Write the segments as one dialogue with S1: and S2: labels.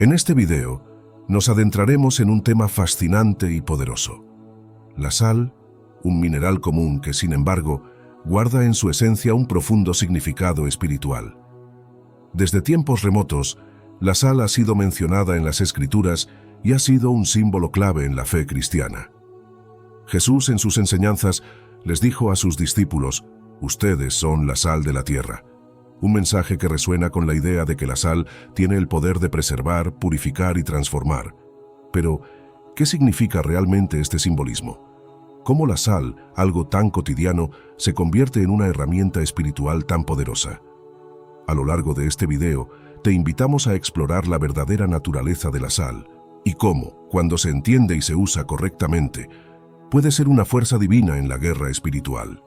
S1: En este video, nos adentraremos en un tema fascinante y poderoso. La sal, un mineral común que, sin embargo, guarda en su esencia un profundo significado espiritual. Desde tiempos remotos, la sal ha sido mencionada en las Escrituras y ha sido un símbolo clave en la fe cristiana. Jesús, en sus enseñanzas, les dijo a sus discípulos: «Ustedes son la sal de la tierra». Un mensaje que resuena con la idea de que la sal tiene el poder de preservar, purificar y transformar. Pero, ¿qué significa realmente este simbolismo? ¿Cómo la sal, algo tan cotidiano, se convierte en una herramienta espiritual tan poderosa? A lo largo de este video, te invitamos a explorar la verdadera naturaleza de la sal y cómo, cuando se entiende y se usa correctamente, puede ser una fuerza divina en la guerra espiritual.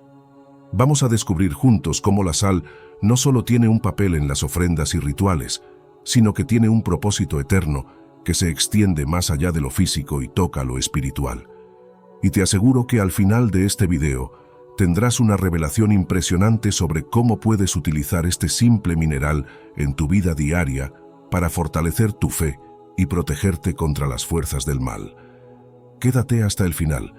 S1: Vamos a descubrir juntos cómo la sal no solo tiene un papel en las ofrendas y rituales, sino que tiene un propósito eterno que se extiende más allá de lo físico y toca lo espiritual. Y te aseguro que al final de este video tendrás una revelación impresionante sobre cómo puedes utilizar este simple mineral en tu vida diaria para fortalecer tu fe y protegerte contra las fuerzas del mal. Quédate hasta el final,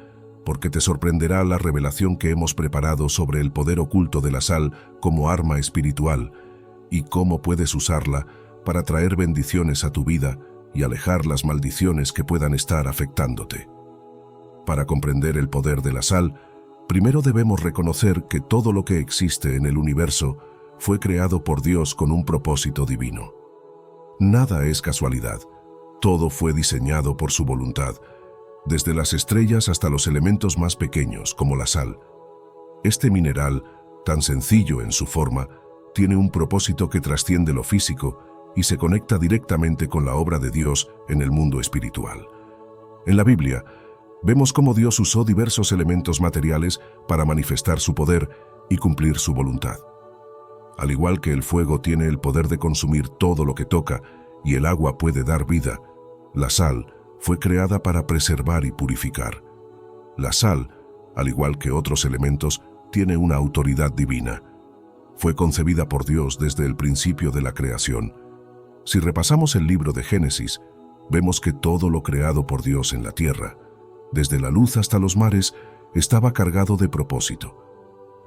S1: porque te sorprenderá la revelación que hemos preparado sobre el poder oculto de la sal como arma espiritual y cómo puedes usarla para traer bendiciones a tu vida y alejar las maldiciones que puedan estar afectándote. Para comprender el poder de la sal, primero debemos reconocer que todo lo que existe en el universo fue creado por Dios con un propósito divino. Nada es casualidad, todo fue diseñado por su voluntad, desde las estrellas hasta los elementos más pequeños, como la sal. Este mineral, tan sencillo en su forma, tiene un propósito que trasciende lo físico y se conecta directamente con la obra de Dios en el mundo espiritual. En la Biblia, vemos cómo Dios usó diversos elementos materiales para manifestar su poder y cumplir su voluntad. Al igual que el fuego tiene el poder de consumir todo lo que toca y el agua puede dar vida, la sal fue creada para preservar y purificar. La sal, al igual que otros elementos, tiene una autoridad divina. Fue concebida por Dios desde el principio de la creación. Si repasamos el libro de Génesis, vemos que todo lo creado por Dios en la tierra, desde la luz hasta los mares, estaba cargado de propósito.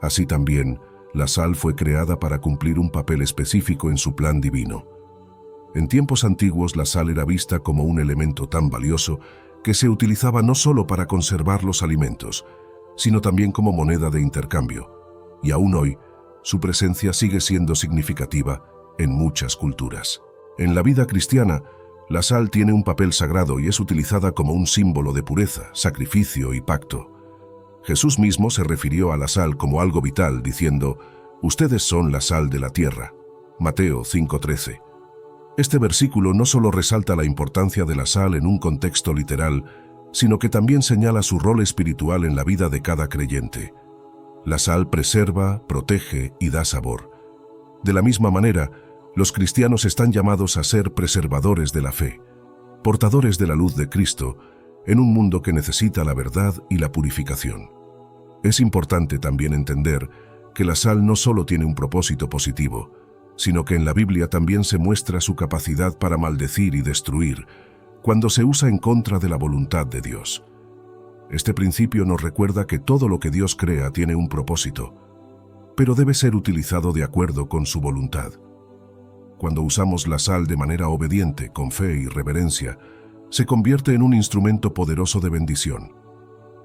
S1: Así también, la sal fue creada para cumplir un papel específico en su plan divino. En tiempos antiguos, la sal era vista como un elemento tan valioso que se utilizaba no solo para conservar los alimentos, sino también como moneda de intercambio. Y aún hoy, su presencia sigue siendo significativa en muchas culturas. En la vida cristiana, la sal tiene un papel sagrado y es utilizada como un símbolo de pureza, sacrificio y pacto. Jesús mismo se refirió a la sal como algo vital, diciendo: «Ustedes son la sal de la tierra». Mateo 5:13. Este versículo no solo resalta la importancia de la sal en un contexto literal, sino que también señala su rol espiritual en la vida de cada creyente. La sal preserva, protege y da sabor. De la misma manera, los cristianos están llamados a ser preservadores de la fe, portadores de la luz de Cristo, en un mundo que necesita la verdad y la purificación. Es importante también entender que la sal no solo tiene un propósito positivo, sino que en la Biblia también se muestra su capacidad para maldecir y destruir, cuando se usa en contra de la voluntad de Dios. Este principio nos recuerda que todo lo que Dios crea tiene un propósito, pero debe ser utilizado de acuerdo con su voluntad. Cuando usamos la sal de manera obediente, con fe y reverencia, se convierte en un instrumento poderoso de bendición.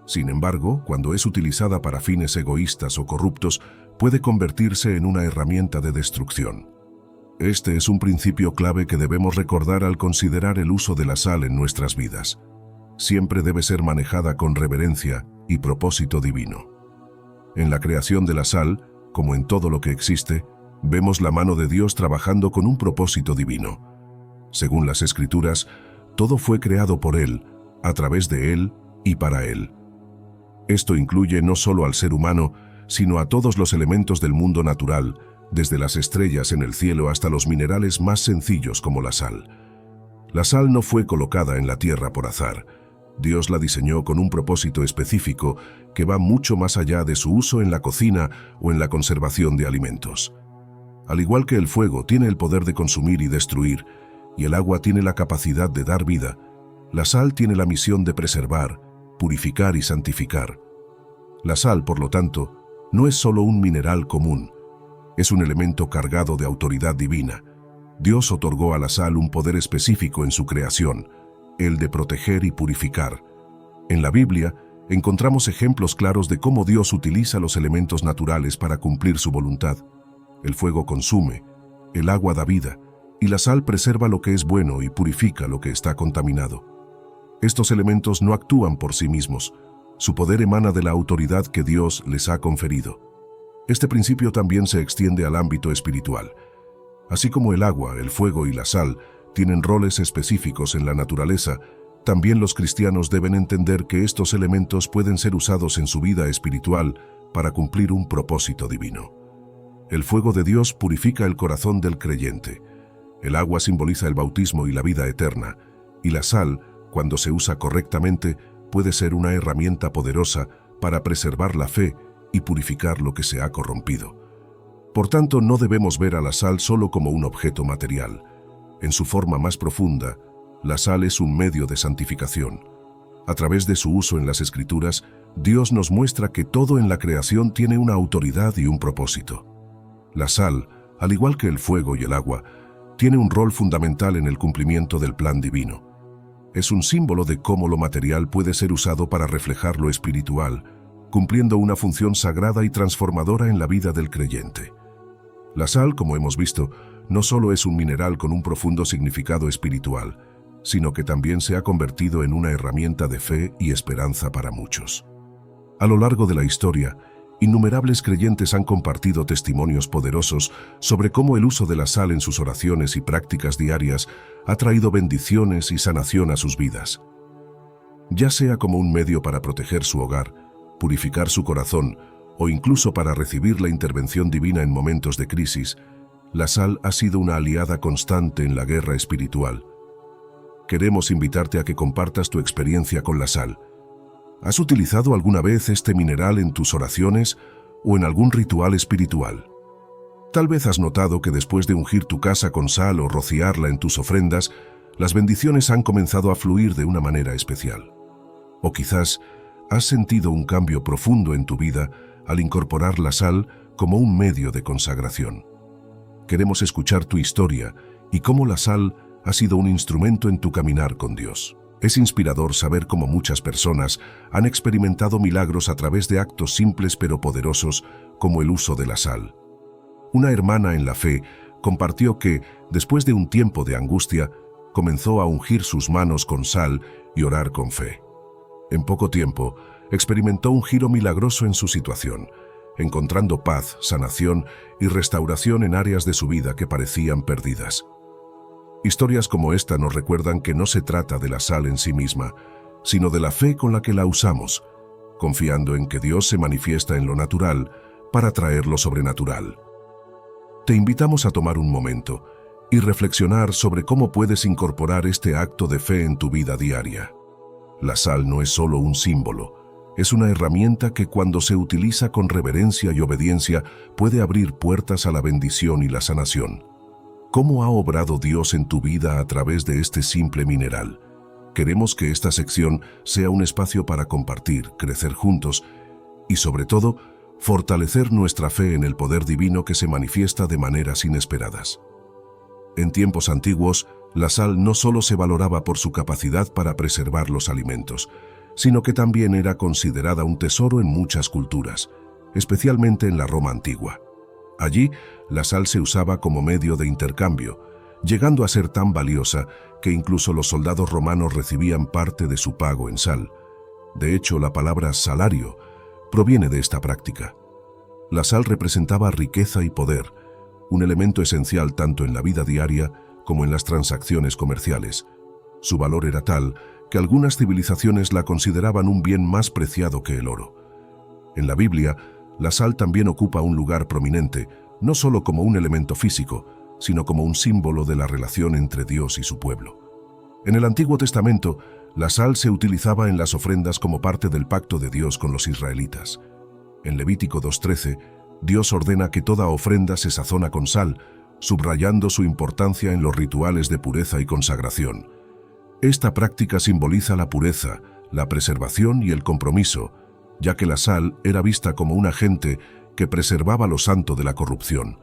S1: Sin embargo, cuando es utilizada para fines egoístas o corruptos, puede convertirse en una herramienta de destrucción. Este es un principio clave que debemos recordar al considerar el uso de la sal en nuestras vidas. Siempre debe ser manejada con reverencia y propósito divino. En la creación de la sal, como en todo lo que existe, vemos la mano de Dios trabajando con un propósito divino. Según las Escrituras, todo fue creado por Él, a través de Él y para Él. Esto incluye no solo al ser humano, sino a todos los elementos del mundo natural, desde las estrellas en el cielo hasta los minerales más sencillos como la sal. La sal no fue colocada en la tierra por azar. Dios la diseñó con un propósito específico que va mucho más allá de su uso en la cocina o en la conservación de alimentos. Al igual que el fuego tiene el poder de consumir y destruir, y el agua tiene la capacidad de dar vida, la sal tiene la misión de preservar, purificar y santificar. La sal, por lo tanto, no es solo un mineral común, es un elemento cargado de autoridad divina. Dios otorgó a la sal un poder específico en su creación, el de proteger y purificar. En la Biblia, encontramos ejemplos claros de cómo Dios utiliza los elementos naturales para cumplir su voluntad. El fuego consume, el agua da vida, y la sal preserva lo que es bueno y purifica lo que está contaminado. Estos elementos no actúan por sí mismos. Su poder emana de la autoridad que Dios les ha conferido. Este principio también se extiende al ámbito espiritual. Así como el agua, el fuego y la sal tienen roles específicos en la naturaleza, también los cristianos deben entender que estos elementos pueden ser usados en su vida espiritual para cumplir un propósito divino. El fuego de Dios purifica el corazón del creyente. El agua simboliza el bautismo y la vida eterna, y la sal, cuando se usa correctamente, puede ser una herramienta poderosa para preservar la fe y purificar lo que se ha corrompido. Por tanto, no debemos ver a la sal solo como un objeto material. En su forma más profunda, la sal es un medio de santificación. A través de su uso en las Escrituras, Dios nos muestra que todo en la creación tiene una autoridad y un propósito. La sal, al igual que el fuego y el agua, tiene un rol fundamental en el cumplimiento del plan divino. Es un símbolo de cómo lo material puede ser usado para reflejar lo espiritual, cumpliendo una función sagrada y transformadora en la vida del creyente. La sal, como hemos visto, no solo es un mineral con un profundo significado espiritual, sino que también se ha convertido en una herramienta de fe y esperanza para muchos. A lo largo de la historia, innumerables creyentes han compartido testimonios poderosos sobre cómo el uso de la sal en sus oraciones y prácticas diarias ha traído bendiciones y sanación a sus vidas. Ya sea como un medio para proteger su hogar, purificar su corazón o incluso para recibir la intervención divina en momentos de crisis, la sal ha sido una aliada constante en la guerra espiritual. Queremos invitarte a que compartas tu experiencia con la sal. ¿Has utilizado alguna vez este mineral en tus oraciones o en algún ritual espiritual? Tal vez has notado que después de ungir tu casa con sal o rociarla en tus ofrendas, las bendiciones han comenzado a fluir de una manera especial. O quizás has sentido un cambio profundo en tu vida al incorporar la sal como un medio de consagración. Queremos escuchar tu historia y cómo la sal ha sido un instrumento en tu caminar con Dios. Es inspirador saber cómo muchas personas han experimentado milagros a través de actos simples pero poderosos como el uso de la sal. Una hermana en la fe compartió que, después de un tiempo de angustia, comenzó a ungir sus manos con sal y orar con fe. En poco tiempo, experimentó un giro milagroso en su situación, encontrando paz, sanación y restauración en áreas de su vida que parecían perdidas. Historias como esta nos recuerdan que no se trata de la sal en sí misma, sino de la fe con la que la usamos, confiando en que Dios se manifiesta en lo natural para traer lo sobrenatural. Te invitamos a tomar un momento y reflexionar sobre cómo puedes incorporar este acto de fe en tu vida diaria. La sal no es solo un símbolo, es una herramienta que cuando se utiliza con reverencia y obediencia puede abrir puertas a la bendición y la sanación. ¿Cómo ha obrado Dios en tu vida a través de este simple mineral? Queremos que esta sección sea un espacio para compartir, crecer juntos y, sobre todo, fortalecer nuestra fe en el poder divino que se manifiesta de maneras inesperadas. En tiempos antiguos, la sal no solo se valoraba por su capacidad para preservar los alimentos, sino que también era considerada un tesoro en muchas culturas, especialmente en la Roma antigua. Allí, la sal se usaba como medio de intercambio, llegando a ser tan valiosa que incluso los soldados romanos recibían parte de su pago en sal. De hecho, la palabra salario proviene de esta práctica. La sal representaba riqueza y poder, un elemento esencial tanto en la vida diaria como en las transacciones comerciales. Su valor era tal que algunas civilizaciones la consideraban un bien más preciado que el oro. En la Biblia, la sal también ocupa un lugar prominente, no solo como un elemento físico, sino como un símbolo de la relación entre Dios y su pueblo. En el Antiguo Testamento, la sal se utilizaba en las ofrendas como parte del pacto de Dios con los israelitas. En Levítico 2:13, Dios ordena que toda ofrenda se sazona con sal, subrayando su importancia en los rituales de pureza y consagración. Esta práctica simboliza la pureza, la preservación y el compromiso, ya que la sal era vista como un agente que preservaba lo santo de la corrupción.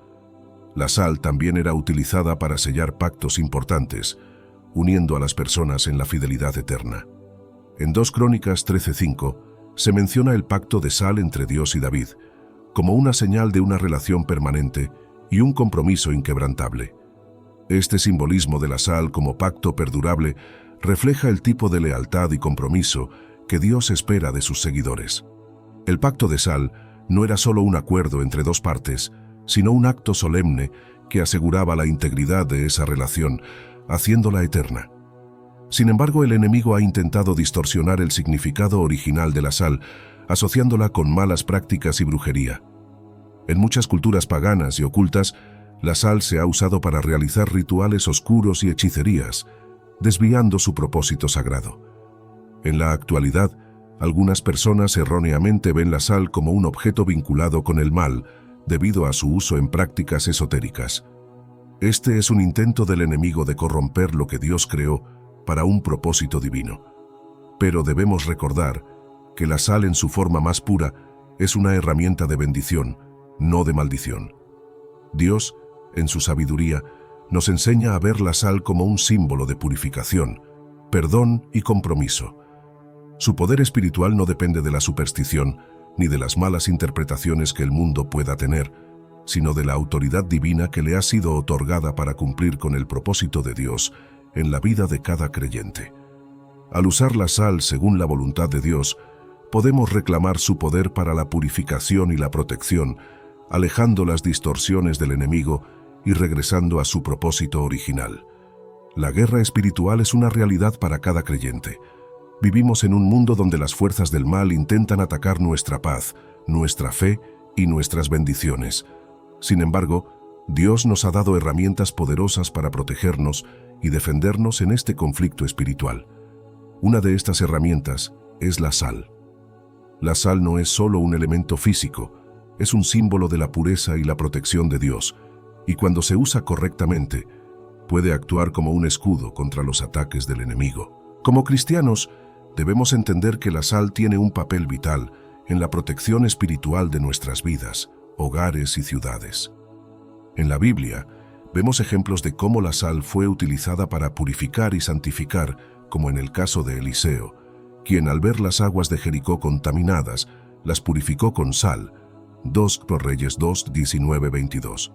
S1: La sal también era utilizada para sellar pactos importantes, uniendo a las personas en la fidelidad eterna. En 2 Crónicas 13:5 se menciona el pacto de sal entre Dios y David, como una señal de una relación permanente y un compromiso inquebrantable. Este simbolismo de la sal como pacto perdurable refleja el tipo de lealtad y compromiso que Dios espera de sus seguidores. El pacto de sal no era solo un acuerdo entre dos partes, sino un acto solemne que aseguraba la integridad de esa relación, haciéndola eterna. Sin embargo, el enemigo ha intentado distorsionar el significado original de la sal, asociándola con malas prácticas y brujería. En muchas culturas paganas y ocultas, la sal se ha usado para realizar rituales oscuros y hechicerías, desviando su propósito sagrado. En la actualidad, algunas personas erróneamente ven la sal como un objeto vinculado con el mal, debido a su uso en prácticas esotéricas. Este es un intento del enemigo de corromper lo que Dios creó para un propósito divino. Pero debemos recordar que la sal en su forma más pura es una herramienta de bendición, no de maldición. Dios, en su sabiduría, nos enseña a ver la sal como un símbolo de purificación, perdón y compromiso. Su poder espiritual no depende de la superstición ni de las malas interpretaciones que el mundo pueda tener, sino de la autoridad divina que le ha sido otorgada para cumplir con el propósito de Dios en la vida de cada creyente. Al usar la sal según la voluntad de Dios, podemos reclamar su poder para la purificación y la protección, alejando las distorsiones del enemigo y regresando a su propósito original. La guerra espiritual es una realidad para cada creyente. Vivimos en un mundo donde las fuerzas del mal intentan atacar nuestra paz, nuestra fe y nuestras bendiciones. Sin embargo, Dios nos ha dado herramientas poderosas para protegernos y defendernos en este conflicto espiritual. Una de estas herramientas es la sal. La sal no es solo un elemento físico, es un símbolo de la pureza y la protección de Dios, y cuando se usa correctamente, puede actuar como un escudo contra los ataques del enemigo. Como cristianos, debemos entender que la sal tiene un papel vital en la protección espiritual de nuestras vidas, hogares y ciudades. En la Biblia, vemos ejemplos de cómo la sal fue utilizada para purificar y santificar, como en el caso de Eliseo, quien al ver las aguas de Jericó contaminadas, las purificó con sal. 2 Reyes 2, 19-22.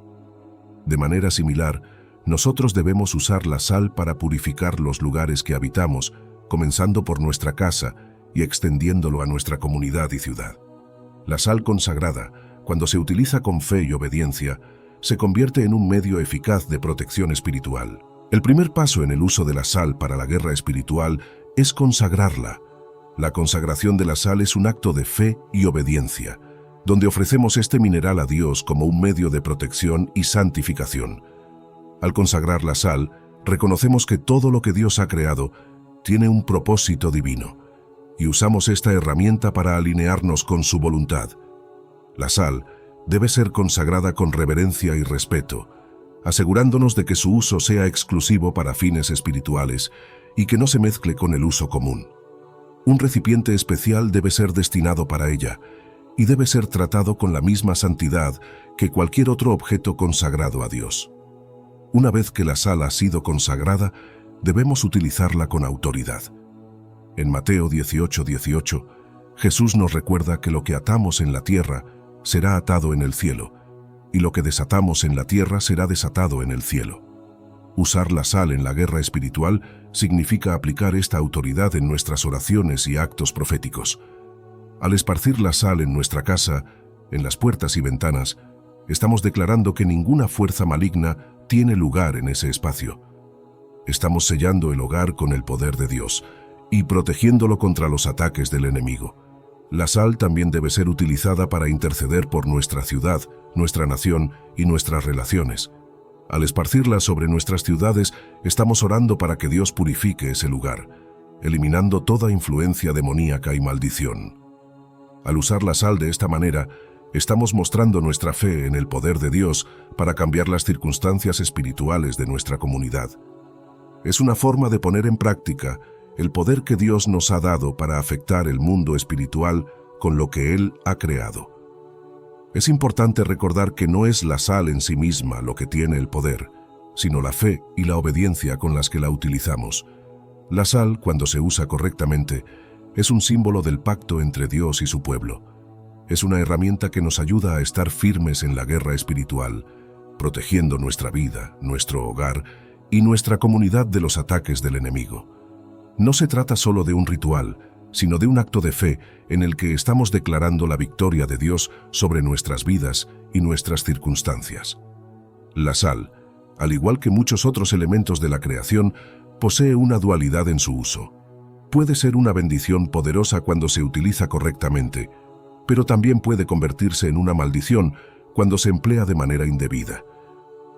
S1: De manera similar, nosotros debemos usar la sal para purificar los lugares que habitamos, comenzando por nuestra casa y extendiéndolo a nuestra comunidad y ciudad. La sal consagrada, cuando se utiliza con fe y obediencia, se convierte en un medio eficaz de protección espiritual. El primer paso en el uso de la sal para la guerra espiritual es consagrarla. La consagración de la sal es un acto de fe y obediencia, donde ofrecemos este mineral a Dios como un medio de protección y santificación. Al consagrar la sal, reconocemos que todo lo que Dios ha creado tiene un propósito divino, y usamos esta herramienta para alinearnos con su voluntad. La sal debe ser consagrada con reverencia y respeto, asegurándonos de que su uso sea exclusivo para fines espirituales y que no se mezcle con el uso común. Un recipiente especial debe ser destinado para ella y debe ser tratado con la misma santidad que cualquier otro objeto consagrado a Dios. Una vez que la sal ha sido consagrada, debemos utilizarla con autoridad. En Mateo 18:18, Jesús nos recuerda que lo que atamos en la tierra será atado en el cielo, y lo que desatamos en la tierra será desatado en el cielo. Usar la sal en la guerra espiritual significa aplicar esta autoridad en nuestras oraciones y actos proféticos. Al esparcir la sal en nuestra casa, en las puertas y ventanas, estamos declarando que ninguna fuerza maligna tiene lugar en ese espacio. Estamos sellando el hogar con el poder de Dios y protegiéndolo contra los ataques del enemigo. La sal también debe ser utilizada para interceder por nuestra ciudad, nuestra nación y nuestras relaciones. Al esparcirla sobre nuestras ciudades, estamos orando para que Dios purifique ese lugar, eliminando toda influencia demoníaca y maldición. Al usar la sal de esta manera, Estamos mostrando nuestra fe en el poder de Dios para cambiar las circunstancias espirituales de nuestra comunidad. Es una forma de poner en práctica el poder que Dios nos ha dado para afectar el mundo espiritual con lo que Él ha creado. Es importante recordar que no es la sal en sí misma lo que tiene el poder, sino la fe y la obediencia con las que la utilizamos. La sal, cuando se usa correctamente, es un símbolo del pacto entre Dios y su pueblo. Es una herramienta que nos ayuda a estar firmes en la guerra espiritual, protegiendo nuestra vida, nuestro hogar y nuestra comunidad de los ataques del enemigo. No se trata solo de un ritual, sino de un acto de fe en el que estamos declarando la victoria de Dios sobre nuestras vidas y nuestras circunstancias. La sal, al igual que muchos otros elementos de la creación, posee una dualidad en su uso. Puede ser una bendición poderosa cuando se utiliza correctamente, pero también puede convertirse en una maldición cuando se emplea de manera indebida.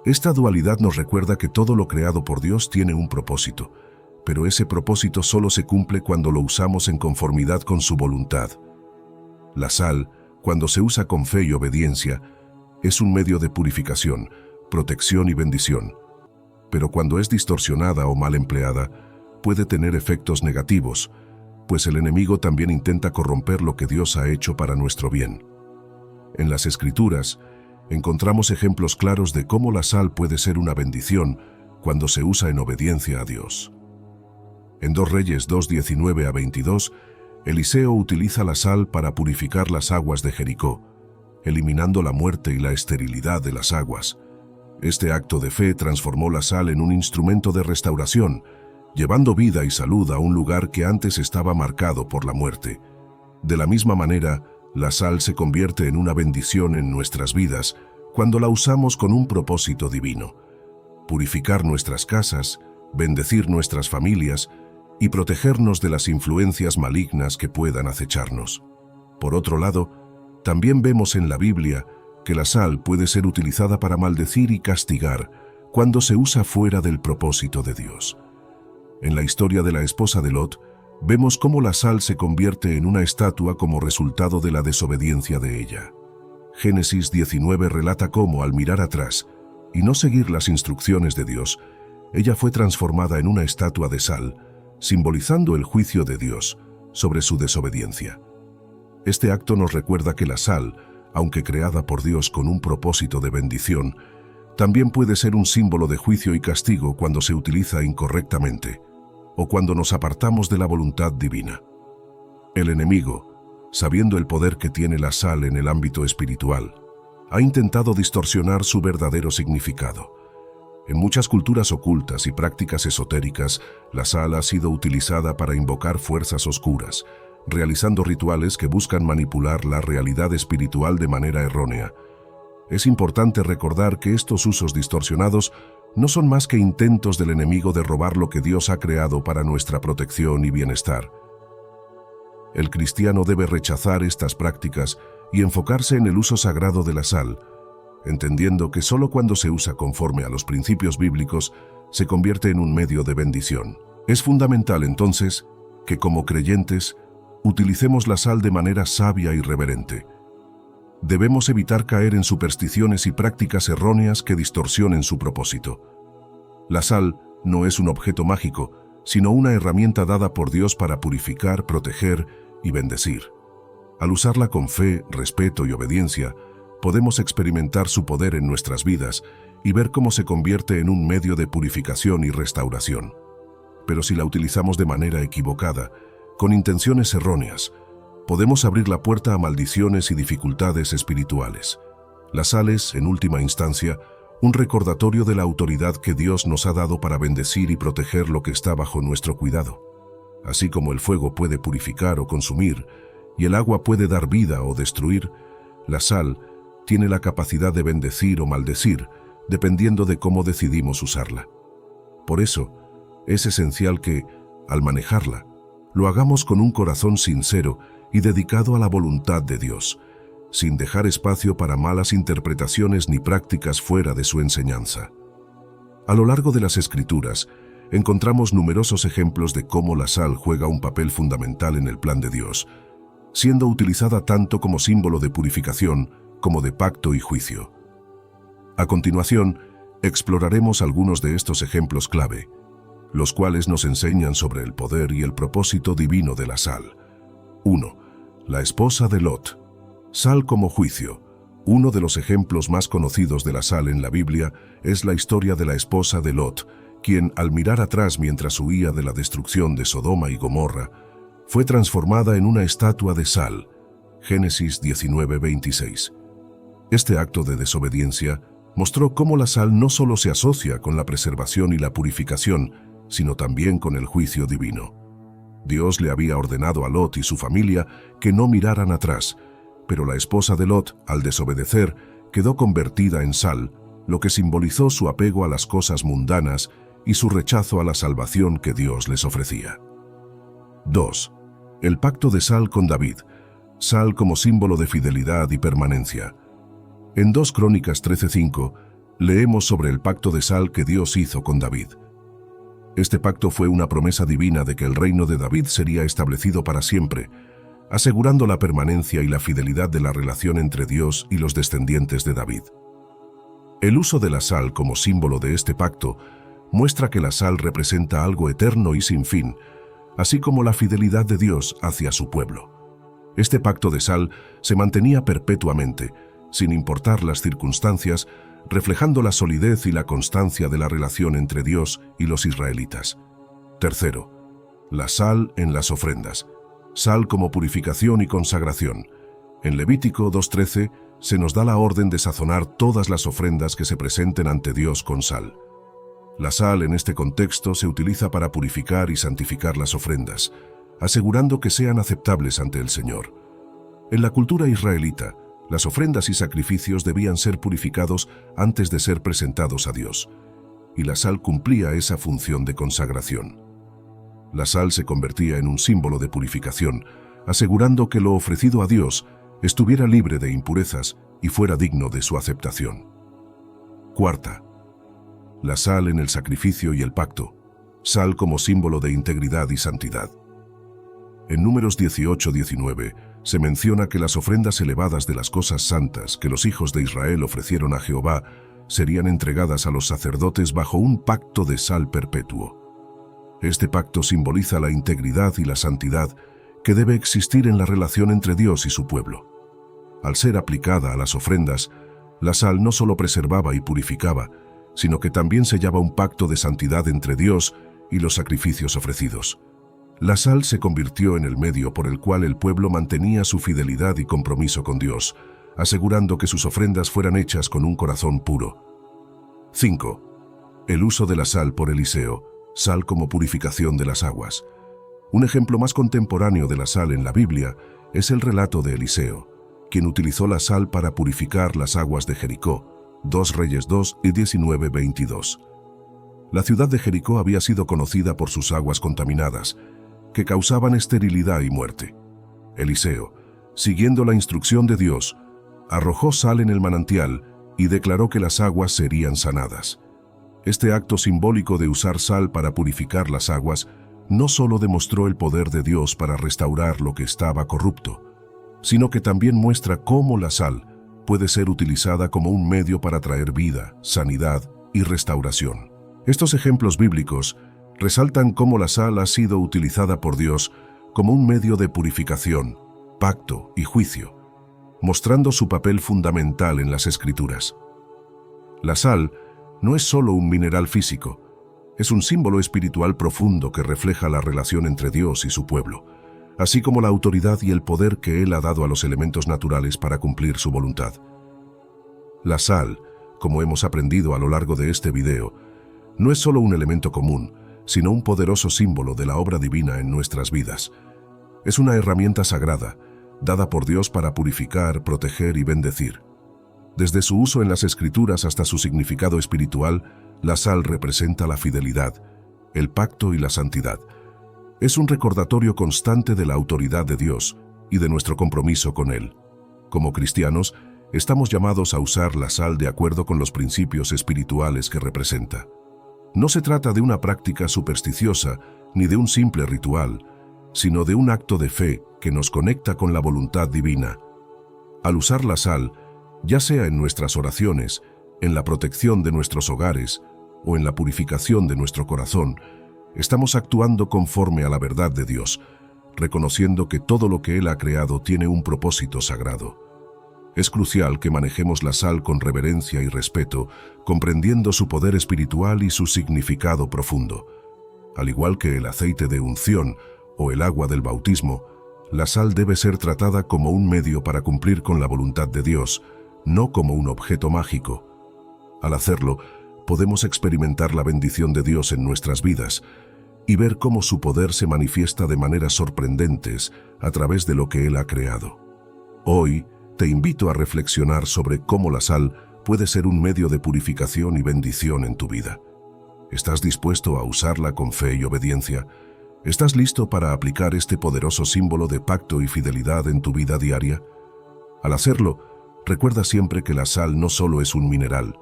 S1: Esta dualidad nos recuerda que todo lo creado por Dios tiene un propósito, pero ese propósito solo se cumple cuando lo usamos en conformidad con su voluntad. La sal, cuando se usa con fe y obediencia, es un medio de purificación, protección y bendición. Pero cuando es distorsionada o mal empleada, puede tener efectos negativos, pues el enemigo también intenta corromper lo que Dios ha hecho para nuestro bien. En las Escrituras, encontramos ejemplos claros de cómo la sal puede ser una bendición cuando se usa en obediencia a Dios. En 2 Reyes 2:19-22, Eliseo utiliza la sal para purificar las aguas de Jericó, eliminando la muerte y la esterilidad de las aguas. Este acto de fe transformó la sal en un instrumento de restauración, llevando vida y salud a un lugar que antes estaba marcado por la muerte. De la misma manera, la sal se convierte en una bendición en nuestras vidas cuando la usamos con un propósito divino: purificar nuestras casas, bendecir nuestras familias y protegernos de las influencias malignas que puedan acecharnos. Por otro lado, también vemos en la Biblia que la sal puede ser utilizada para maldecir y castigar cuando se usa fuera del propósito de Dios. En la historia de la esposa de Lot, vemos cómo la sal se convierte en una estatua como resultado de la desobediencia de ella. Génesis 19 relata cómo, al mirar atrás y no seguir las instrucciones de Dios, ella fue transformada en una estatua de sal, simbolizando el juicio de Dios sobre su desobediencia. Este acto nos recuerda que la sal, aunque creada por Dios con un propósito de bendición, también puede ser un símbolo de juicio y castigo cuando se utiliza incorrectamente, o cuando nos apartamos de la voluntad divina. El enemigo, sabiendo el poder que tiene la sal en el ámbito espiritual, ha intentado distorsionar su verdadero significado. En muchas culturas ocultas y prácticas esotéricas, la sal ha sido utilizada para invocar fuerzas oscuras, realizando rituales que buscan manipular la realidad espiritual de manera errónea. Es importante recordar que estos usos distorsionados no son más que intentos del enemigo de robar lo que Dios ha creado para nuestra protección y bienestar. El cristiano debe rechazar estas prácticas y enfocarse en el uso sagrado de la sal, entendiendo que solo cuando se usa conforme a los principios bíblicos se convierte en un medio de bendición. Es fundamental, entonces, que como creyentes utilicemos la sal de manera sabia y reverente. Debemos evitar caer en supersticiones y prácticas erróneas que distorsionen su propósito. La sal no es un objeto mágico, sino una herramienta dada por Dios para purificar, proteger y bendecir. Al usarla con fe, respeto y obediencia, podemos experimentar su poder en nuestras vidas y ver cómo se convierte en un medio de purificación y restauración. Pero si la utilizamos de manera equivocada, con intenciones erróneas, podemos abrir la puerta a maldiciones y dificultades espirituales. La sal es, en última instancia, un recordatorio de la autoridad que Dios nos ha dado para bendecir y proteger lo que está bajo nuestro cuidado. Así como el fuego puede purificar o consumir, y el agua puede dar vida o destruir, la sal tiene la capacidad de bendecir o maldecir, dependiendo de cómo decidimos usarla. Por eso, es esencial que, al manejarla, lo hagamos con un corazón sincero y dedicado a la voluntad de Dios, sin dejar espacio para malas interpretaciones ni prácticas fuera de su enseñanza. A lo largo de las Escrituras, encontramos numerosos ejemplos de cómo la sal juega un papel fundamental en el plan de Dios, siendo utilizada tanto como símbolo de purificación como de pacto y juicio. A continuación, exploraremos algunos de estos ejemplos clave, los cuales nos enseñan sobre el poder y el propósito divino de la sal. 1. La esposa de Lot. Sal como juicio. Uno de los ejemplos más conocidos de la sal en la Biblia es la historia de la esposa de Lot, quien, al mirar atrás mientras huía de la destrucción de Sodoma y Gomorra, fue transformada en una estatua de sal. Génesis 19:26. Este acto de desobediencia mostró cómo la sal no solo se asocia con la preservación y la purificación, sino también con el juicio divino. Dios le había ordenado a Lot y su familia que no miraran atrás, pero la esposa de Lot, al desobedecer, quedó convertida en sal, lo que simbolizó su apego a las cosas mundanas y su rechazo a la salvación que Dios les ofrecía. 2. El pacto de sal con David. Sal como símbolo de fidelidad y permanencia. En 2 Crónicas 13:5 leemos sobre el pacto de sal que Dios hizo con David. Este pacto fue una promesa divina de que el reino de David sería establecido para siempre, asegurando la permanencia y la fidelidad de la relación entre Dios y los descendientes de David. El uso de la sal como símbolo de este pacto muestra que la sal representa algo eterno y sin fin, así como la fidelidad de Dios hacia su pueblo. Este pacto de sal se mantenía perpetuamente, sin importar las circunstancias, reflejando la solidez y la constancia de la relación entre Dios y los israelitas. 3. La sal en las ofrendas. Sal como purificación y consagración. En Levítico 2:13 se nos da la orden de sazonar todas las ofrendas que se presenten ante Dios con sal. La sal en este contexto se utiliza para purificar y santificar las ofrendas, asegurando que sean aceptables ante el Señor. En la cultura israelita, las ofrendas y sacrificios debían ser purificados antes de ser presentados a Dios, y la sal cumplía esa función de consagración. La sal se convertía en un símbolo de purificación, asegurando que lo ofrecido a Dios estuviera libre de impurezas y fuera digno de su aceptación. 4. La sal en el sacrificio y el pacto. Sal como símbolo de integridad y santidad. En Números 18:19 se menciona que las ofrendas elevadas de las cosas santas que los hijos de Israel ofrecieron a Jehová serían entregadas a los sacerdotes bajo un pacto de sal perpetuo. Este pacto simboliza la integridad y la santidad que debe existir en la relación entre Dios y su pueblo. Al ser aplicada a las ofrendas, la sal no solo preservaba y purificaba, sino que también sellaba un pacto de santidad entre Dios y los sacrificios ofrecidos. La sal se convirtió en el medio por el cual el pueblo mantenía su fidelidad y compromiso con Dios, asegurando que sus ofrendas fueran hechas con un corazón puro. 5. El uso de la sal por Eliseo. Sal como purificación de las aguas. Un ejemplo más contemporáneo de la sal en la Biblia es el relato de Eliseo, quien utilizó la sal para purificar las aguas de Jericó. 2 Reyes 2 y 19:22. La ciudad de Jericó había sido conocida por sus aguas contaminadas, que causaban esterilidad y muerte. Eliseo, siguiendo la instrucción de Dios, arrojó sal en el manantial y declaró que las aguas serían sanadas. Este acto simbólico de usar sal para purificar las aguas no solo demostró el poder de Dios para restaurar lo que estaba corrupto, sino que también muestra cómo la sal puede ser utilizada como un medio para traer vida, sanidad y restauración. Estos ejemplos bíblicos resaltan cómo la sal ha sido utilizada por Dios como un medio de purificación, pacto y juicio, mostrando su papel fundamental en las Escrituras. La sal no es solo un mineral físico, es un símbolo espiritual profundo que refleja la relación entre Dios y su pueblo, así como la autoridad y el poder que Él ha dado a los elementos naturales para cumplir su voluntad. La sal, como hemos aprendido a lo largo de este video, no es solo un elemento común, sino un poderoso símbolo de la obra divina en nuestras vidas. Es una herramienta sagrada, dada por Dios para purificar, proteger y bendecir. Desde su uso en las Escrituras hasta su significado espiritual, la sal representa la fidelidad, el pacto y la santidad. Es un recordatorio constante de la autoridad de Dios y de nuestro compromiso con Él. Como cristianos, estamos llamados a usar la sal de acuerdo con los principios espirituales que representa. No se trata de una práctica supersticiosa ni de un simple ritual, sino de un acto de fe que nos conecta con la voluntad divina. Al usar la sal, Ya sea en nuestras oraciones, en la protección de nuestros hogares o en la purificación de nuestro corazón, estamos actuando conforme a la verdad de Dios, reconociendo que todo lo que Él ha creado tiene un propósito sagrado. Es crucial que manejemos la sal con reverencia y respeto, comprendiendo su poder espiritual y su significado profundo. Al igual que el aceite de unción o el agua del bautismo, la sal debe ser tratada como un medio para cumplir con la voluntad de Dios, no como un objeto mágico. Al hacerlo, podemos experimentar la bendición de Dios en nuestras vidas y ver cómo su poder se manifiesta de maneras sorprendentes a través de lo que Él ha creado. Hoy, te invito a reflexionar sobre cómo la sal puede ser un medio de purificación y bendición en tu vida. ¿Estás dispuesto a usarla con fe y obediencia? ¿Estás listo para aplicar este poderoso símbolo de pacto y fidelidad en tu vida diaria? Al hacerlo, recuerda siempre que la sal no solo es un mineral,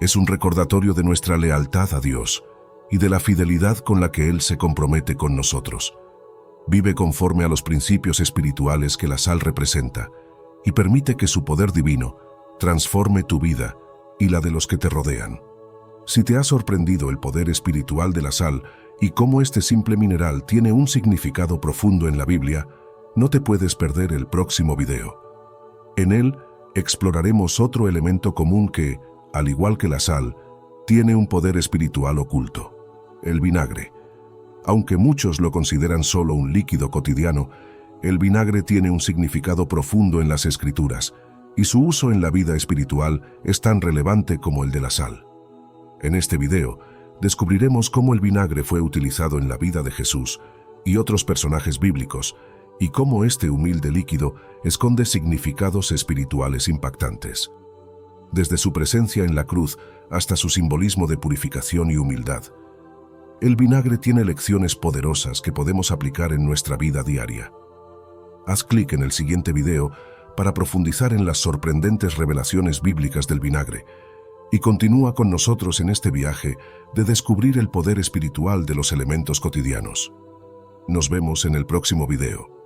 S1: es un recordatorio de nuestra lealtad a Dios y de la fidelidad con la que Él se compromete con nosotros. Vive conforme a los principios espirituales que la sal representa y permite que su poder divino transforme tu vida y la de los que te rodean. Si te ha sorprendido el poder espiritual de la sal y cómo este simple mineral tiene un significado profundo en la Biblia, no te puedes perder el próximo video. En él exploraremos otro elemento común que, al igual que la sal, tiene un poder espiritual oculto: el vinagre. Aunque muchos lo consideran solo un líquido cotidiano, el vinagre tiene un significado profundo en las Escrituras, y su uso en la vida espiritual es tan relevante como el de la sal. En este video, descubriremos cómo el vinagre fue utilizado en la vida de Jesús y otros personajes bíblicos, y cómo este humilde líquido esconde significados espirituales impactantes. Desde su presencia en la cruz hasta su simbolismo de purificación y humildad, el vinagre tiene lecciones poderosas que podemos aplicar en nuestra vida diaria. Haz clic en el siguiente video para profundizar en las sorprendentes revelaciones bíblicas del vinagre y continúa con nosotros en este viaje de descubrir el poder espiritual de los elementos cotidianos. Nos vemos en el próximo video.